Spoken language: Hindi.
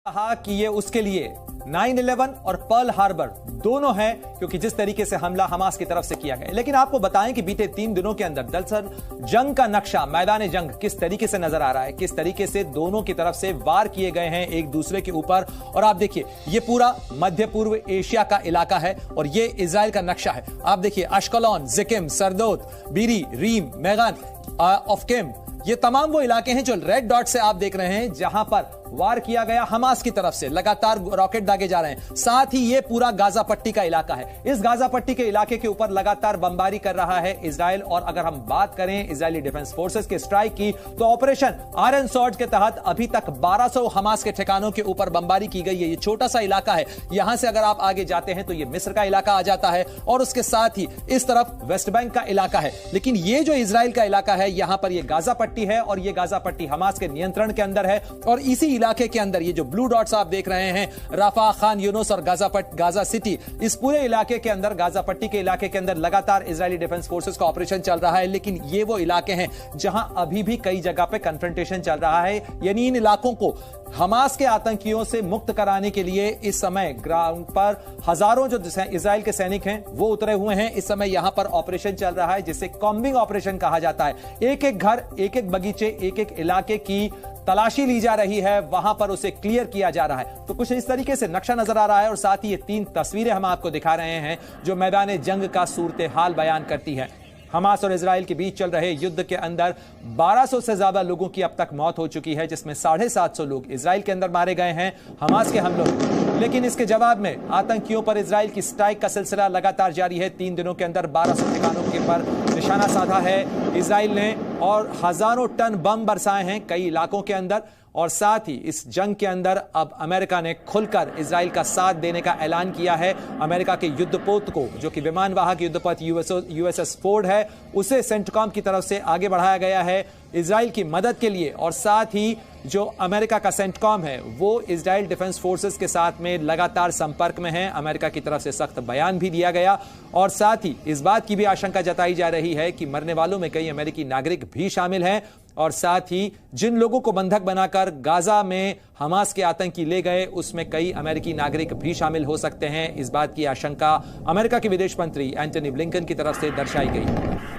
कहा कि ये उसके लिए 9/11 और पर्ल हार्बर दोनों हैं, क्योंकि जिस तरीके से हमला हमास की तरफ से किया गया। लेकिन आपको बताएं कि बीते 3 दिनों के अंदर दरअसल जंग का नक्शा, मैदान जंग किस तरीके से नजर आ रहा है, किस तरीके से दोनों की तरफ से वार किए गए हैं एक दूसरे के ऊपर। और आप देखिए, ये पूरा मध्य पूर्व एशिया का इलाका है और ये इजराइल का नक्शा है। आप देखिए, अश्कलोन, जिकिम, सरदोत, बीरी, रीम, मेगान, ऑफकेम, ये तमाम वो इलाके हैं जो रेड डॉट से आप देख रहे हैं, जहां पर वार किया गया हमास की तरफ से। लगातार रॉकेट दागे जा रहे हैं। साथ ही ये पूरा गाजा पट्टी का इलाका है। इस गाजा पट्टी के इलाके के ऊपर लगातार बमबारी कर रहा है इजराइल। और अगर हम बात करें इजरायली डिफेंस फोर्सेस के स्ट्राइक की, तो ऑपरेशन आयरन स्वॉर्ड के तहत अभी तक 1200 हमास के ठिकानों के ऊपर बमबारी की गई है। ये छोटा सा इलाका है। यहां से अगर आप आगे जाते हैं तो ये मिस्र का इलाका आ जाता है और उसके साथ ही इस तरफ वेस्ट बैंक का इलाका है। लेकिन ये जो इजराइल का इलाका है, यहां पर ये गाजा पट्टी है और ये गाजा पट्टी हमास के नियंत्रण के अंदर है। और इसी इलाके के अंदर ये जो ब्लू डॉट्स आप देख रहे हैं, राफा, खान यूनुस और गाजा सिटी, इस पूरे इलाके के अंदर, गाजा पट्टी के इलाके के अंदर लगातार इजरायली डिफेंस फोर्सेस का ऑपरेशन चल रहा है। लेकिन ये वो इलाके हैं जहां अभी भी कई जगह पे कन्फ्रंटेशन चल रहा है। यानी इन इलाकों को हमास के आतंकियों से मुक्त कराने के लिए इस समय ग्राउंड पर हजारों जो इजराइल के सैनिक हैं वो उतरे हुए हैं। इस समय यहां पर ऑपरेशन चल रहा है जिसे कॉम्बिंग ऑपरेशन कहा जाता है। एक एक घर, एक एक बगीचे, एक एक इलाके की तलाशी ली जा रही है, वहां पर उसे क्लियर किया जा रहा है। तो कुछ इस तरीके से नक्शा नजर आ रहा है। और साथ ही ये 3 तस्वीरें हम आपको दिखा रहे हैं जो मैदान जंग का सूरत हाल बयान करती है। हमास और इजराइल के बीच चल रहे युद्ध के अंदर 1200 से ज्यादा लोगों की अब तक मौत हो चुकी है, जिसमें 750 लोग इजराइल के अंदर मारे गए हैं हमास के हमलों में। लेकिन इसके जवाब में आतंकियों पर इजराइल की स्ट्राइक का सिलसिला लगातार जारी है। 3 दिनों के अंदर 1200 ठिकानों के पर निशाना साधा है इजराइल ने और हजारों टन बम बरसाए हैं कई इलाकों के अंदर। और साथ ही इस जंग के अंदर अब अमेरिका ने खुलकर इजराइल का साथ देने का ऐलान किया है। अमेरिका के युद्धपोत को, जो कि विमानवाहक युद्धपोत यूएसएस फोर्ड है, उसे सेंटकॉम की तरफ से आगे बढ़ाया गया है इजराइल की मदद के लिए। और साथ ही जो अमेरिका का सेंटकॉम है वो इजराइल डिफेंस फोर्सेस के साथ में लगातार संपर्क में है। अमेरिका की तरफ से सख्त बयान भी दिया गया। और साथ ही इस बात की भी आशंका जताई जा रही है कि मरने वालों में कई अमेरिकी नागरिक भी शामिल हैं। और साथ ही जिन लोगों को बंधक बनाकर गाजा में हमास के आतंकी ले गए, उसमें कई अमेरिकी नागरिक भी शामिल हो सकते हैं। इस बात की आशंका अमेरिका के विदेश मंत्री एंटनी ब्लिंकन की तरफ से दर्शाई गई।